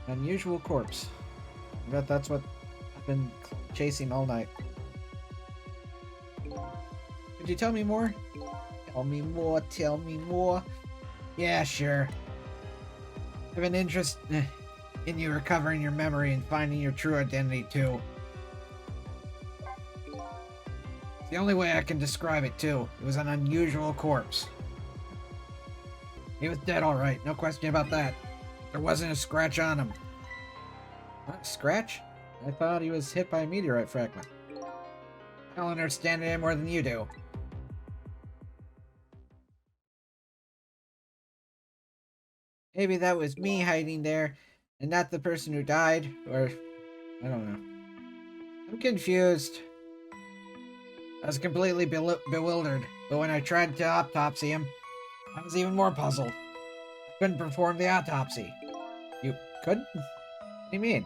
Unusual corpse. I bet that's what I've been chasing all night. Could you tell me more? Tell me more, tell me more. Yeah, sure. I have an interest in you recovering your memory and finding your true identity, too. It's the only way I can describe it, too. It was an unusual corpse. He was dead, alright. No question about that. There wasn't a scratch on him. What, a scratch? I thought he was hit by a meteorite fragment. I don't understand it any more than you do. Maybe that was me hiding there, and not the person who died, or... I don't know. I'm confused. I was completely bewildered, but when I tried to autopsy him, I was even more puzzled. I couldn't perform the autopsy. You couldn't? What do you mean?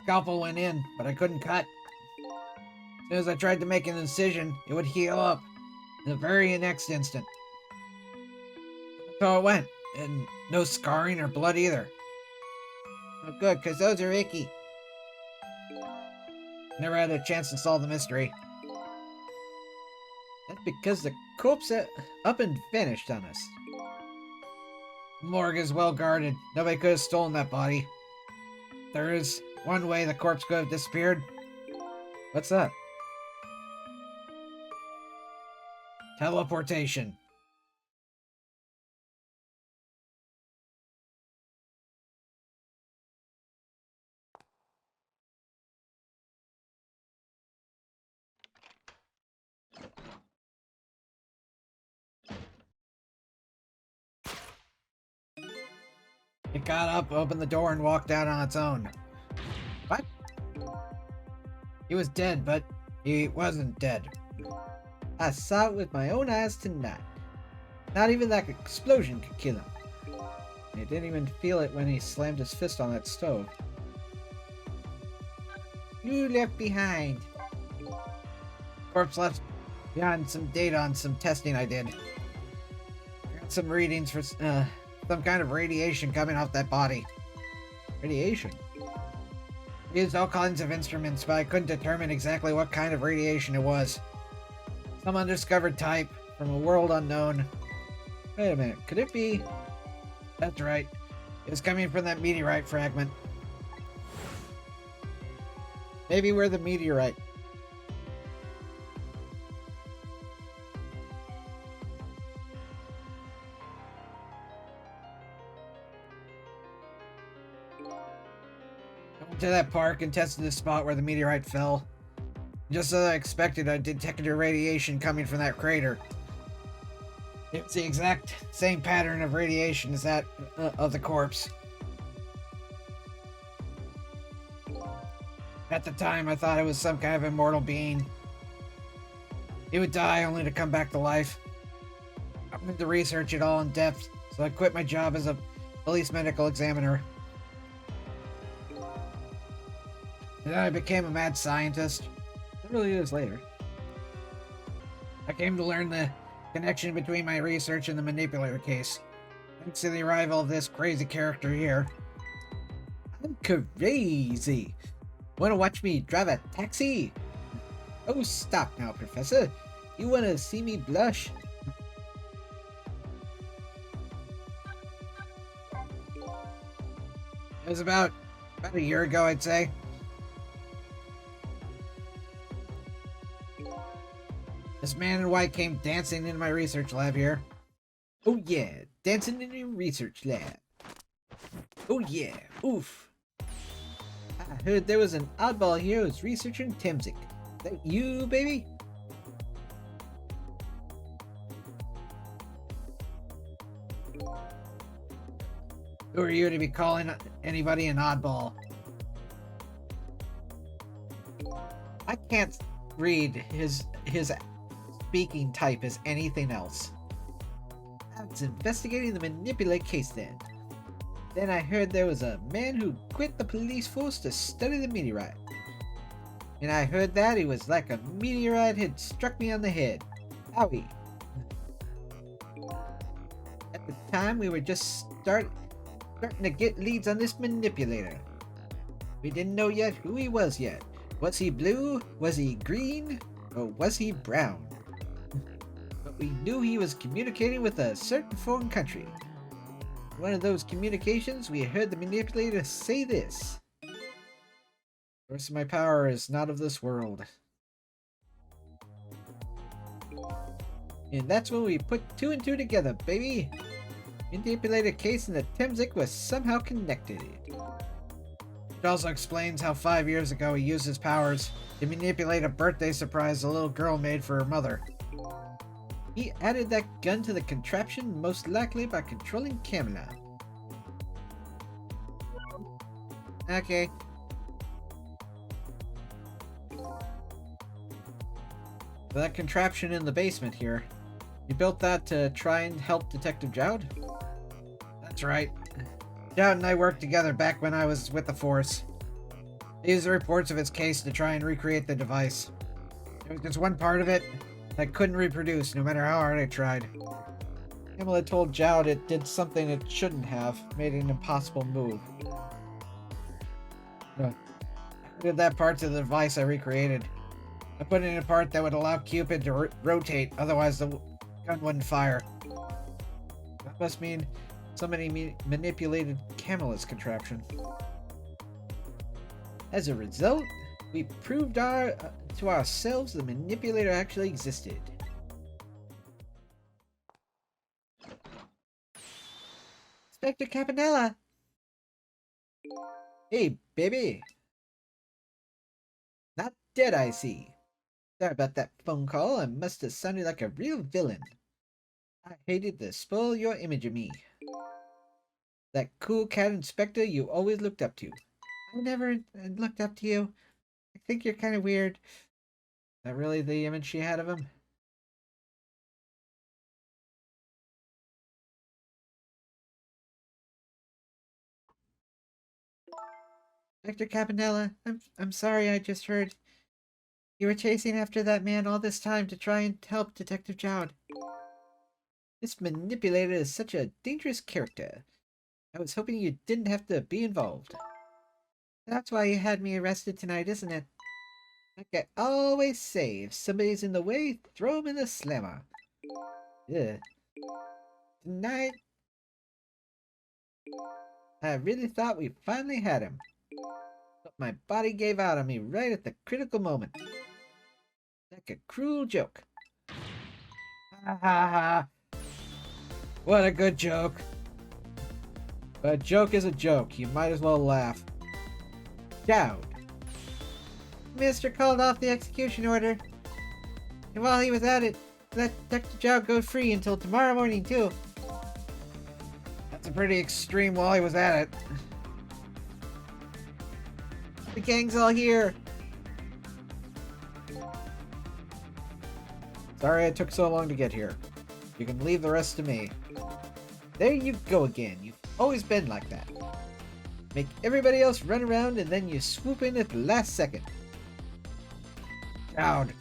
Scalpel went in, but I couldn't cut. As soon as I tried to make an incision, it would heal up in the very next instant. So it went, and no scarring or blood either. Oh, good, because those are icky. Never had a chance to solve the mystery. That's because the corpse up and vanished on us. The morgue is well guarded. Nobody could have stolen that body. There is one way the corpse could have disappeared. What's that? Teleportation. It got up, opened the door, and walked out on its own. What? He was dead, but he wasn't dead. I saw it with my own eyes tonight. Not even that explosion could kill him. He didn't even feel it when he slammed his fist on that stove. You left behind. Corpse left behind some data on some testing I did. I got some readings for some kind of radiation coming off that body. Radiation? I used all kinds of instruments, but I couldn't determine exactly what kind of radiation it was. Some undiscovered type, from a world unknown. Wait a minute, could it be... That's right. It was coming from that meteorite fragment. Maybe we're the meteorite. I went to that park and tested the spot where the meteorite fell. Just as I expected, I detected radiation coming from that crater. It's the exact same pattern of radiation as that of the corpse. At the time, I thought it was some kind of immortal being. He would die only to come back to life. I wanted to research it all in depth, so I quit my job as a police medical examiner. And then I became a mad scientist. Several years later, I came to learn the connection between my research and the manipulator case. Thanks to the arrival of this crazy character here. I'm crazy. Wanna watch me drive a taxi? Oh, stop now, Professor. You wanna see me blush? It was about a year ago, I'd say. This man in white came dancing in my research lab here. Oh yeah, dancing in your research lab. Oh yeah, oof. I heard there was an oddball here who's researching Temzik. That you, baby? Who are you to be calling anybody an oddball? I can't read his speaking type as anything else. I was investigating the manipulate case then. Then I heard there was a man who quit the police force to study the meteorite. And I heard that it was like a meteorite had struck me on the head. Owie. At the time, we were just starting to get leads on this manipulator. We didn't know yet who he was yet. Was he blue? Was he green? Or was he brown? But we knew he was communicating with a certain foreign country. In one of those communications, we heard the manipulator say this. The rest of my power is not of this world. And that's when we put 2 and 2 together, baby! Manipulator case and the Temzik was somehow connected. It also explains how 5 years ago he used his powers to manipulate a birthday surprise a little girl made for her mother. He added that gun to the contraption, most likely by controlling Camilla. Okay. That contraption in the basement here. You built that to try and help Detective Jowd? That's right. Jowd and I worked together back when I was with the Force. I used the reports of its case to try and recreate the device. There was just one part of it that I couldn't reproduce, no matter how hard I tried. Camilla told Jowd it did something it shouldn't have, made an impossible move. I did that part to the device I recreated. I put in a part that would allow Cupid to rotate, otherwise the gun wouldn't fire. That must mean somebody manipulated Camilla's contraption. As a result, we proved to ourselves the manipulator actually existed. Inspector Campanella! Hey, baby! Not dead, I see. Sorry about that phone call. I must have sounded like a real villain. I hated to spoil your image of me. That cool cat inspector you always looked up to. I never looked up to you. I think you're kind of weird. Is that really the image she had of him? Dr. Cabanella, I'm sorry I just heard. You were chasing after that man all this time to try and help Detective Jowd. This manipulator is such a dangerous character. I was hoping you didn't have to be involved. That's why you had me arrested tonight, isn't it? Like I always say, if somebody's in the way, throw him in the slammer. Yeah. Tonight, I really thought we finally had him. But my body gave out on me right at the critical moment. Like a cruel joke. Ha ha ha. What a good joke. But a joke is a joke. You might as well laugh. Jowd. Mister called off the execution order. And while he was at it, let Dr. Jowd go free until tomorrow morning, too. That's a pretty extreme while he was at it. The gang's all here. Sorry it took so long to get here. You can leave the rest to me. There you go again. You've always been like that. Make everybody else run around and then you swoop in at the last second. Jowd.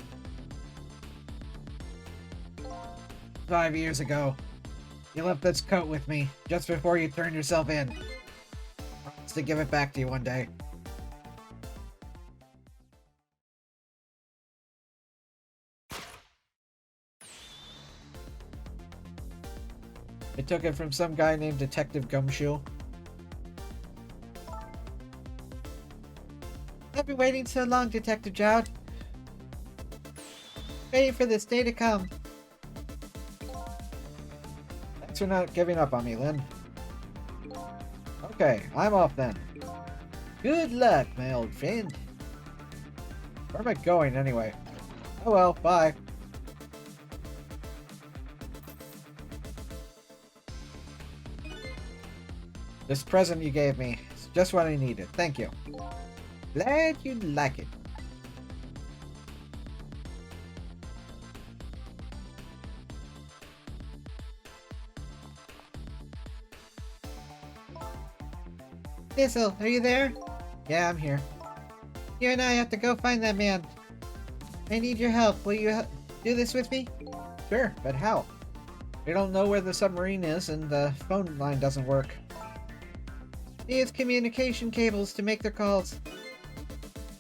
5 years ago, you left this coat with me just before you turned yourself in. I promise to give it back to you one day. I took it from some guy named Detective Gumshoe. I've been waiting so long, Detective Jowd. Waiting for this day to come. Thanks for not giving up on me, Lynn. Okay, I'm off then. Good luck, my old friend. Where am I going, anyway? Oh well, bye. This present you gave me is just what I needed. Thank you. Glad you like it. Thistle, are you there? Yeah, I'm here. You and I have to go find that man. I need your help. Will you do this with me? Sure, but how? We don't know where the submarine is, and the phone line doesn't work. They use communication cables to make their calls.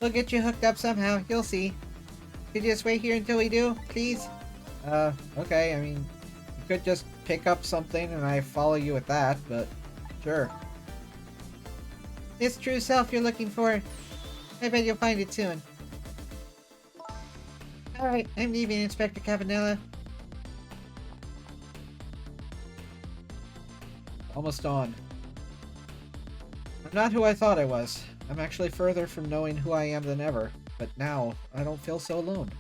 We'll get you hooked up somehow, you'll see. Could you just wait here until we do, please? Okay, I mean, you could just pick up something and I follow you with that, but sure. This true self you're looking for. I bet you'll find it soon. Alright, I'm leaving, Inspector Cabanella. Almost on. I'm not who I thought I was. I'm actually further from knowing who I am than ever, but now I don't feel so alone.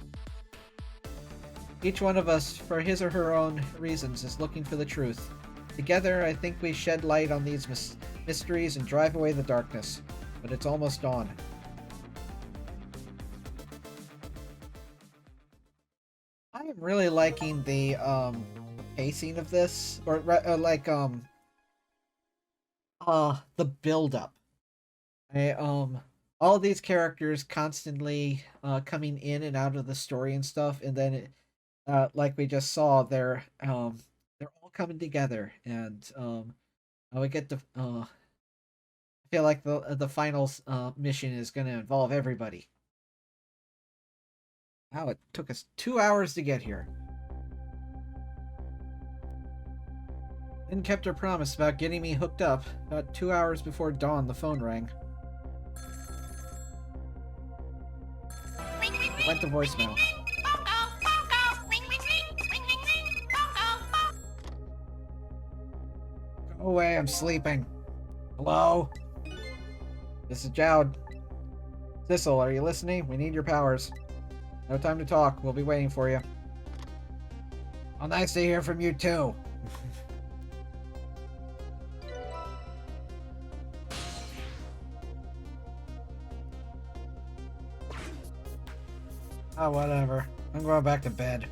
Each one of us, for his or her own reasons, is looking for the truth. Together, I think we shed light on these mysteries and drive away the darkness. But it's almost dawn. I am really liking the pacing of this, or the build-up. All these characters constantly coming in and out of the story and stuff, and then like we just saw, they're all coming together, and we get to I feel like the final mission is going to involve everybody. Wow, it took us 2 hours to get here. Then kept her promise about getting me hooked up. About 2 hours before dawn, the phone rang. It went to voicemail. Go away, I'm sleeping. Hello? This is Jowd. Thistle, are you listening? We need your powers. No time to talk. We'll be waiting for you. Well, nice to hear from you, too. Oh, whatever. I'm going back to bed.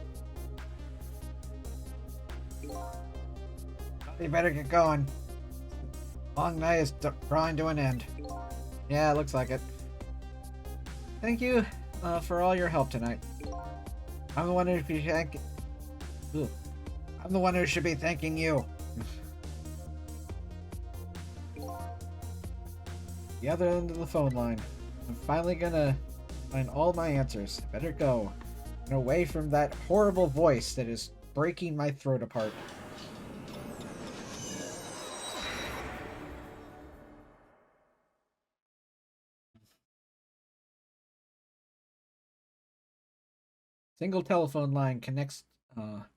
You better get going. Long night is drawing to an end. Yeah, it looks like it. Thank you for all your help tonight. I'm the one who should be I'm the one who should be thanking you. The other end of the phone line. I'm finally gonna find all my answers. Better go. And away from that horrible voice that is breaking my throat apart. Single telephone line connects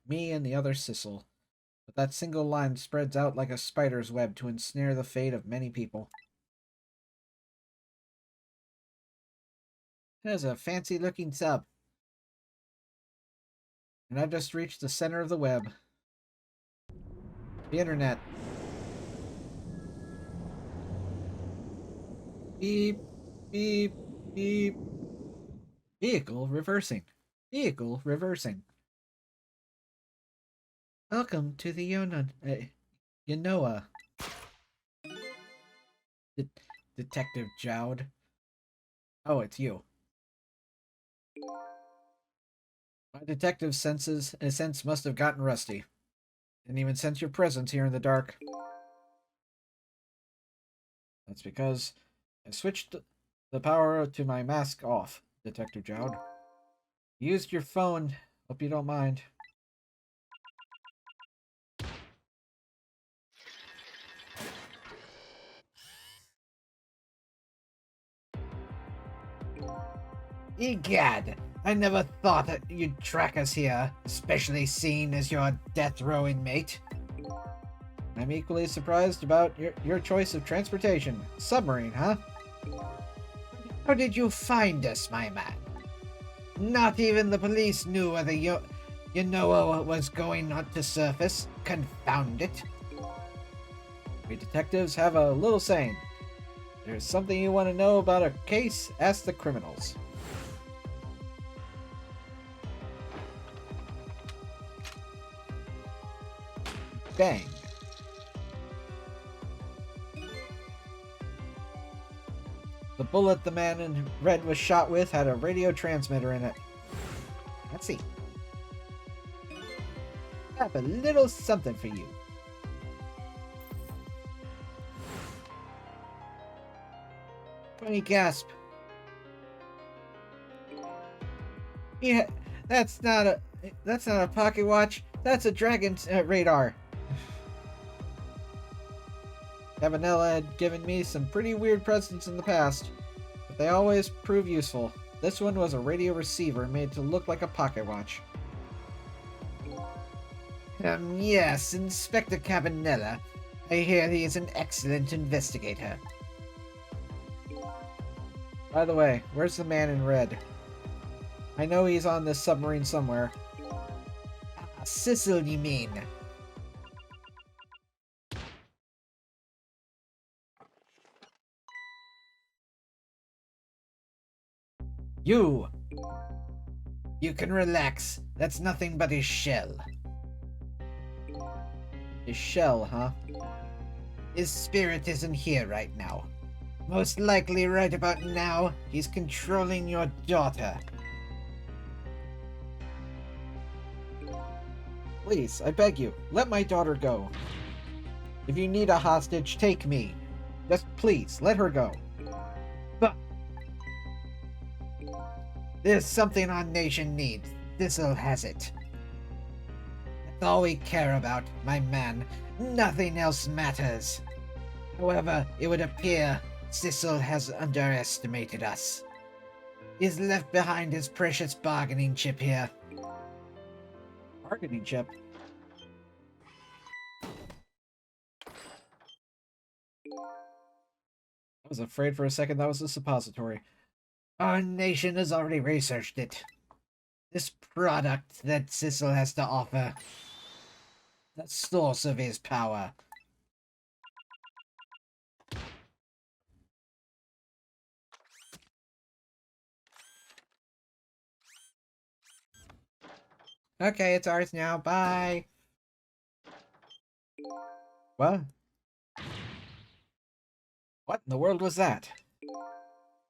me and the other Sissel. But that single line spreads out like a spider's web to ensnare the fate of many people. There's a fancy-looking sub. And I've just reached the center of the web. The internet. Beep, beep, beep. Vehicle reversing. Vehicle reversing. Welcome to the Yonoa. Detective Jowd. Oh, it's you. My detective sense must have gotten rusty. Didn't even sense your presence here in the dark. That's because I switched the power to my mask off, Detective Jowd. You used your phone. Hope you don't mind. Egad! I never thought that you'd track us here, especially seeing as you're a death row inmate. I'm equally surprised about your choice of transportation. Submarine, huh? How did you find us, my man? Not even the police knew whether Yonoa was going on to surface. Confound it. We detectives have a little saying. There's something you want to know about a case, ask the criminals. Bang. The bullet the man in red was shot with had a radio transmitter in it. Let's see. I have a little something for you. Funny gasp. Yeah, that's not a pocket watch. That's a dragon's radar. Cabanella had given me some pretty weird presents in the past, but they always prove useful. This one was a radio receiver made to look like a pocket watch. Yes, Inspector Cabanella. I hear he is an excellent investigator. By the way, where's the man in red? I know he's on this submarine somewhere. Sissel, you mean? You! You can relax. That's nothing but his shell. His shell, huh? His spirit isn't here right now. Most likely right about now, he's controlling your daughter. Please, I beg you, let my daughter go. If you need a hostage, take me. Just please, let her go. But there's something our nation needs. This'll has it. That's all we care about, my man. Nothing else matters. However, it would appear Sissel has underestimated us. He's left behind his precious bargaining chip here. Bargaining chip? I was afraid for a second that was a suppository. Our nation has already researched it. This product that Sissel has to offer, the source of his power. Okay, it's ours now. Bye. What? What in the world was that?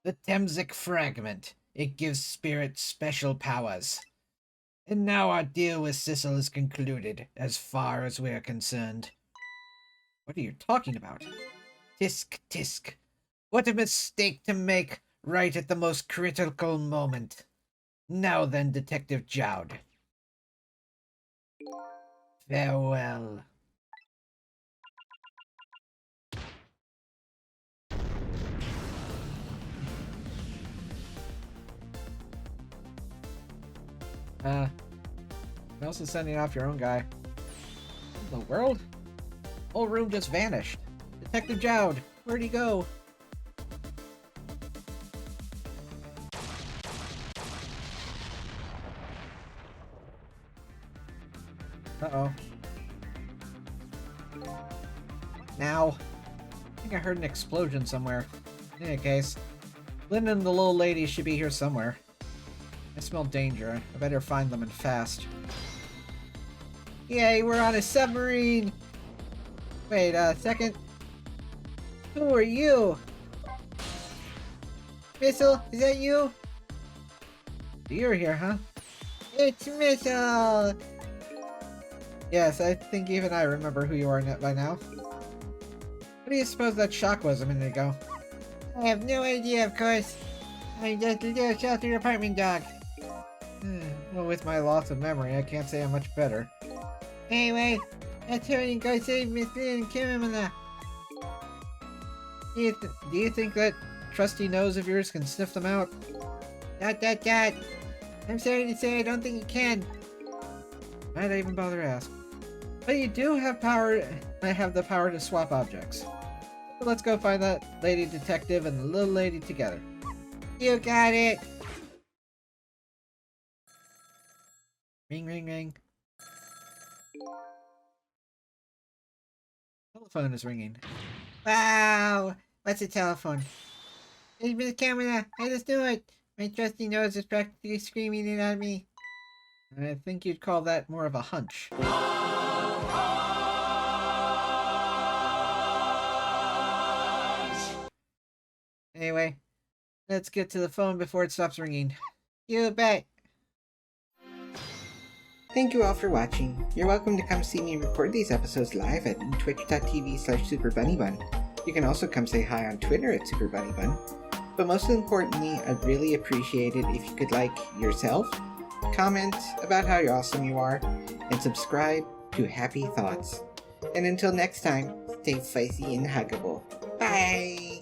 The Temsic fragment. It gives spirits special powers. And now our deal with Sissel is concluded, as far as we're concerned. What are you talking about? Tisk, tisk. What a mistake to make right at the most critical moment. Now then, Detective Jowd. Farewell. You're also sending off your own guy. What in the world? Whole room just vanished. Detective Jowd, where'd he go? Uh-oh. Now. I think I heard an explosion somewhere. In any case, Lynn and the little lady should be here somewhere. I smell danger. I better find them and fast. Yay, we're on a submarine! Wait a second. Who are you? Missile, is that you? You're here, huh? It's Missile! Yes, I think even I remember who you are by now. What do you suppose that shock was a minute ago? I have no idea, of course. I'm just a little sheltered apartment dog. Well, with my loss of memory, I can't say I'm much better. Anyway, let's hurry and go save Miss Lynn and Kimimana. Do you think that trusty nose of yours can sniff them out? Dot. I'm sorry to say I don't think you can. Why'd I even bother to ask? But you do have power. I have the power to swap objects. So let's go find that lady detective and the little lady together. You got it! Ring, ring, ring. Telephone is ringing. Wow! What's a telephone? It's Miss Camera! I just knew it! My trusty nose is practically screaming it at me. I think you'd call that more of a hunch. Anyway, Let's get to the phone before it stops ringing. You bet. Thank you all for watching. You're welcome to come see me record these episodes live at twitch.tv/SuperBunnyBun. You can also come say hi on Twitter at SuperBunnyBun. But most importantly, I'd really appreciate it if you could like yourself, comment about how awesome you are, and subscribe to Happy Thoughts. And until next time, stay spicy and huggable. Bye!